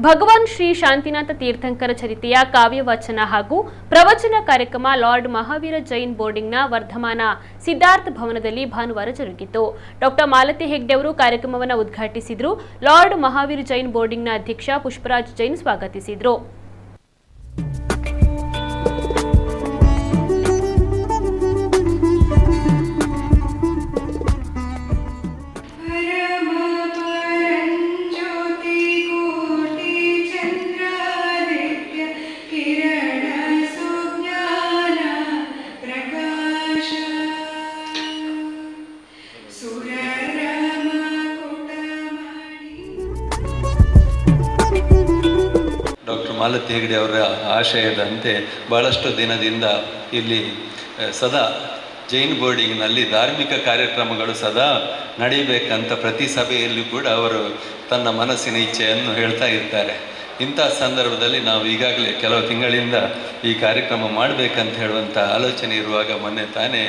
ಭಗವಾನ್ ಶ್ರೀ ಶಾಂತಿನಾಥ ತೀರ್ಥಂಕರ ಚರಿತೆಯ ಕಾವ್ಯವಾಚನ ಹಾಗೂ ಪ್ರವಚನ ಕಾರ್ಯಕ್ರಮ ಲಾರ್ಡ್ ಮಹಾವೀರ ಜೈನ್ ಬೋರ್ಡಿಂಗ್ನ ವರ್ಧಮಾನ ಸಿದ್ಧಾರ್ಥ ಭವನದಲ್ಲಿ ಭಾನುವಾರ ಜರುಗಿತು. ಡಾ ಮಾಲತಿ ಹೆಗ್ಡೆ ಅವರು ಕಾರ್ಯಕ್ರಮವನ್ನು ಉದ್ಘಾಟಿಸಿದರು. ಲಾರ್ಡ್ ಮಹಾವೀರ ಜೈನ್ ಬೋರ್ಡಿಂಗ್ನ ಅಧ್ಯಕ್ಷ ಪುಷ್ಪರಾಜ್ ಜೈನ್ ಸ್ವಾಗತಿಸಿದರು. ಡಾಕ್ಟರ್ ಮಾಲತಿ ಹೆಗ್ಡೆ ಅವರ ಆಶಯದಂತೆ ಬಹಳಷ್ಟು ದಿನದಿಂದ ಇಲ್ಲಿ ಸದಾ ಜೈನ್ ಬೋರ್ಡಿಂಗ್ನಲ್ಲಿ ಧಾರ್ಮಿಕ ಕಾರ್ಯಕ್ರಮಗಳು ಸದಾ ನಡೀಬೇಕಂತ ಪ್ರತಿ ಸಭೆಯಲ್ಲಿ ಕೂಡ ಅವರು ತನ್ನ ಮನಸ್ಸಿನ ಇಚ್ಛೆಯನ್ನು ಹೇಳ್ತಾ ಇರ್ತಾರೆ. ಇಂಥ ಸಂದರ್ಭದಲ್ಲಿ ನಾವು ಈಗಾಗಲೇ ಕೆಲವು ತಿಂಗಳಿಂದ ಈ ಕಾರ್ಯಕ್ರಮ ಮಾಡಬೇಕಂತ ಹೇಳುವಂಥ ಆಲೋಚನೆ ಇರುವಾಗ ಮೊನ್ನೆ ತಾನೇ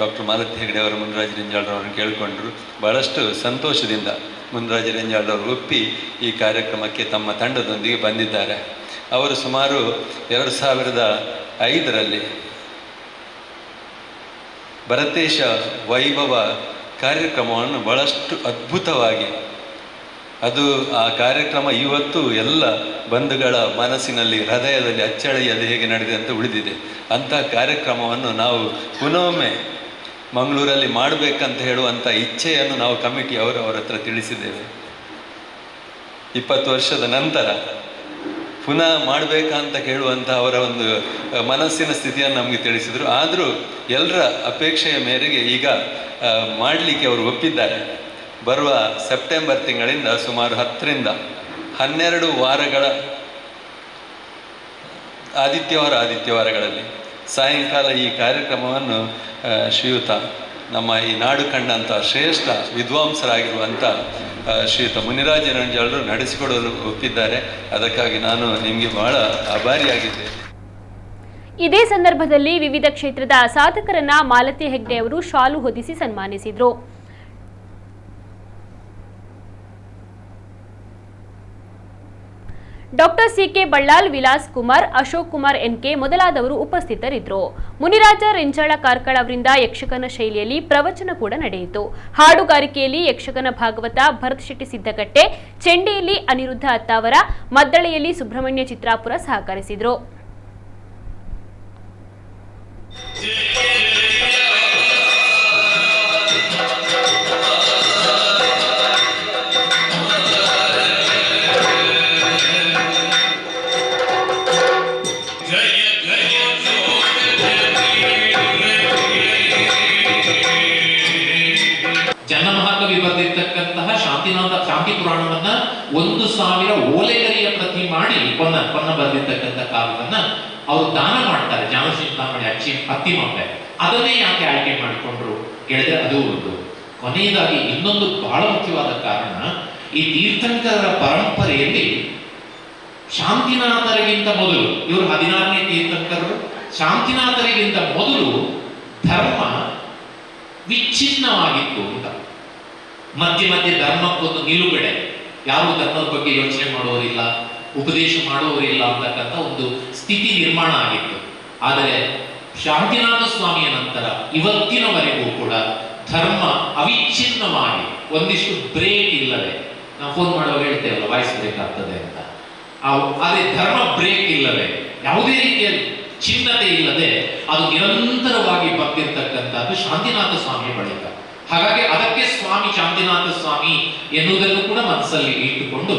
ಡಾಕ್ಟರ್ ಮಾಲತಿ ಹೆಗ್ಡೆ ಅವರು ಮುನಿರಾಜ ರೆಂಜಾಳ್ರವ್ರನ್ನ ಕೇಳಿಕೊಂಡ್ರು. ಭಾಳಷ್ಟು ಸಂತೋಷದಿಂದ ಮುನಿರಾಜ ರೆಂಜಾಳ್ರವರು ಒಪ್ಪಿ ಈ ಕಾರ್ಯಕ್ರಮಕ್ಕೆ ತಮ್ಮ ತಂಡದೊಂದಿಗೆ ಬಂದಿದ್ದಾರೆ. ಅವರು ಸುಮಾರು 2005ರಲ್ಲಿ ಭರತೇಶ ವೈಭವ ಕಾರ್ಯಕ್ರಮವನ್ನು ಬಹಳಷ್ಟು ಅದ್ಭುತವಾಗಿ ಆ ಕಾರ್ಯಕ್ರಮ ಇವತ್ತು ಎಲ್ಲ ಬಂಧುಗಳ ಮನಸ್ಸಿನಲ್ಲಿ ಹೃದಯದಲ್ಲಿ ಅಚ್ಚಳಿಯದೆ ಹೇಗೆ ನಡೆದಿದೆ ಅಂತ ಉಳಿದಿದೆ. ಅಂಥ ಕಾರ್ಯಕ್ರಮವನ್ನು ನಾವು ಪುನೊಮ್ಮೆ ಮಂಗಳೂರಲ್ಲಿ ಮಾಡಬೇಕಂತ ಹೇಳುವಂಥ ಇಚ್ಛೆಯನ್ನು ನಾವು ಕಮಿಟಿಯವರು ಅವರ ಹತ್ರ ತಿಳಿಸಿದ್ದೇವೆ. 20 ವರ್ಷದ ನಂತರ ಪುನಃ ಮಾಡಬೇಕಂತ ಕೇಳುವಂಥ ಅವರ ಒಂದು ಮನಸ್ಸಿನ ಸ್ಥಿತಿಯನ್ನು ನಮಗೆ ತಿಳಿಸಿದರು. ಆದರೂ ಎಲ್ಲರ ಅಪೇಕ್ಷೆಯ ಮೇರೆಗೆ ಈಗ ಮಾಡಲಿಕ್ಕೆ ಅವರು ಒಪ್ಪಿದ್ದಾರೆ. ಬರುವ ಸೆಪ್ಟೆಂಬರ್ ತಿಂಗಳಿಂದ ಸುಮಾರು 10ರಿಂದ 12 ವಾರಗಳ ಆದಿತ್ಯವಾರಗಳಲ್ಲಿ ಸಾಯಂಕಾಲ ಈ ಕಾರ್ಯಕ್ರಮವನ್ನು ಶ್ರೀಯುತ ನಮ್ಮ ಈ ನಾಡು ಕಂಡಂಥ ಶ್ರೇಷ್ಠ ವಿದ್ವಾಂಸರಾಗಿರುವಂಥ ಶ್ರೀಯುತ ಮುನಿರಾಜ ರೆಂಜಾಳ್ರು ನಡೆಸಿಕೊಡಲು ಒಪ್ಪಿದ್ದಾರೆ. ಅದಕ್ಕಾಗಿ ನಾನು ನಿಮಗೆ ಬಹಳ ಆಭಾರಿಯಾಗಿದ್ದೇನೆ. ಇದೇ ಸಂದರ್ಭದಲ್ಲಿ ವಿವಿಧ ಕ್ಷೇತ್ರದ ಸಾಧಕರನ್ನ ಮಾಲತಿ ಹೆಗ್ಡೆ ಅವರು ಶಾಲು ಹೊದಿಸಿ ಸನ್ಮಾನಿಸಿದರು. Doctor C K Ballal, Vilas Kumar, Ashok Kumar N K ಮೊದಲಾದವರು ಉಪಸ್ಥಿತರಿದ್ದರು. ಮುನಿರಾಜ ರೆಂಜಾಳ ಕಾರ್ಕಳ ಅವರಿಂದ ಯಕ್ಷಗಾನ ಶೈಲಿಯಲ್ಲಿ ಪ್ರವಚನ ಕೂಡ ನಡೆಯಿತು. ಹಾಡುಗಾರಿಕೆಯಲ್ಲಿ ಯಕ್ಷಗಾನ ಭಾಗವತ ಭರತ್ ಶೆಟ್ಟಿ ಸಿದ್ದಕಟ್ಟೆ, ಚೆಂಡೆಯಲ್ಲಿ ಅನಿರುದ್ಧ ಅತ್ತಾವರ, ಮದ್ದಳೆಯಲ್ಲಿ ಸುಬ್ರಹ್ಮಣ್ಯ ಚಿತ್ರಾಪುರ ಸಹಕರಿಸಿದರು. ಬರೆದಿರ್ತಕ್ಕಂತಹ ಶಾಂತಿ ಪುರಾಣವನ್ನ 1000 ಓಲೆಗರಿಯ ಪ್ರತಿ ಮಾಡಿ ಪೊನ್ನ ಬರೆದಿರ್ತಕ್ಕಂಥ ಕಾವ್ಯವನ್ನ ಅವರು ದಾನ ಮಾಡ್ತಾರೆ. ಜಾನಶಿಂತಾಮಣಿ ಅತ್ತಿಮಬ್ಬೆ ಅದನ್ನೇ ಯಾಕೆ ಆಯ್ಕೆ ಮಾಡಿಕೊಂಡ್ರು ಹೇಳಿದ್ರೆ ಅದು ಒಂದು. ಕೊನೆಯದಾಗಿ ಇನ್ನೊಂದು ಬಹಳ ಮುಖ್ಯವಾದ ಕಾರಣ, ಈ ತೀರ್ಥಂಕರರ ಪರಂಪರೆಯಲ್ಲಿ ಶಾಂತಿನಾಥರಿಗಿಂತ ಮೊದಲು ಇವರು 16ನೇ ತೀರ್ಥಂಕರರು. ಶಾಂತಿನಾಥರಿಗಿಂತ ಮೊದಲು ಧರ್ಮ ವಿಚ್ಛಿನ್ನವಾಗಿತ್ತು ಅಂತ. ಮಧ್ಯೆ ಧರ್ಮಕ್ಕೊಂದು ನಿಲುಗಡೆ, ಯಾರು ಧರ್ಮದ ಬಗ್ಗೆ ಯೋಚನೆ ಮಾಡುವವರಿಲ್ಲ, ಉಪದೇಶ ಮಾಡುವವರಿಲ್ಲ ಅಂತಕ್ಕಂಥ ಒಂದು ಸ್ಥಿತಿ ನಿರ್ಮಾಣ ಆಗಿತ್ತು. ಆದರೆ ಶಾಂತಿನಾಥ ಸ್ವಾಮಿಯ ನಂತರ ಇವತ್ತಿನವರೆಗೂ ಕೂಡ ಧರ್ಮ ಅವಿಚ್ಛಿನ್ನವಾಗಿ ಒಂದಿಷ್ಟು ಬ್ರೇಕ್ ಇಲ್ಲದೆ, ನಾವು ಫೋನ್ ಮಾಡುವಾಗ ಹೇಳ್ತೇವಲ್ಲ ವಾಯ್ಸ್ ಬ್ರೇಕ್ ಆಗ್ತದೆ ಅಂತ, ಅದೇ ಧರ್ಮ ಬ್ರೇಕ್ ಇಲ್ಲದೆ, ಯಾವುದೇ ರೀತಿಯ ಚಿನ್ನತೆ ಇಲ್ಲದೆ ಅದು ನಿರಂತರವಾಗಿ ಬಂದಿರತಕ್ಕಂಥದ್ದು ಶಾಂತಿನಾಥ ಸ್ವಾಮಿಯ ಬಳಿಕ. ಹಾಗಾಗಿ ಅದಕ್ಕೆ ಸ್ವಾಮಿ ಶಾಂತಿನಾಥ ಸ್ವಾಮಿ ಎನ್ನುವುದನ್ನು ಕೂಡ ಮನಸ್ಸಲ್ಲಿ ಇಟ್ಟುಕೊಂಡು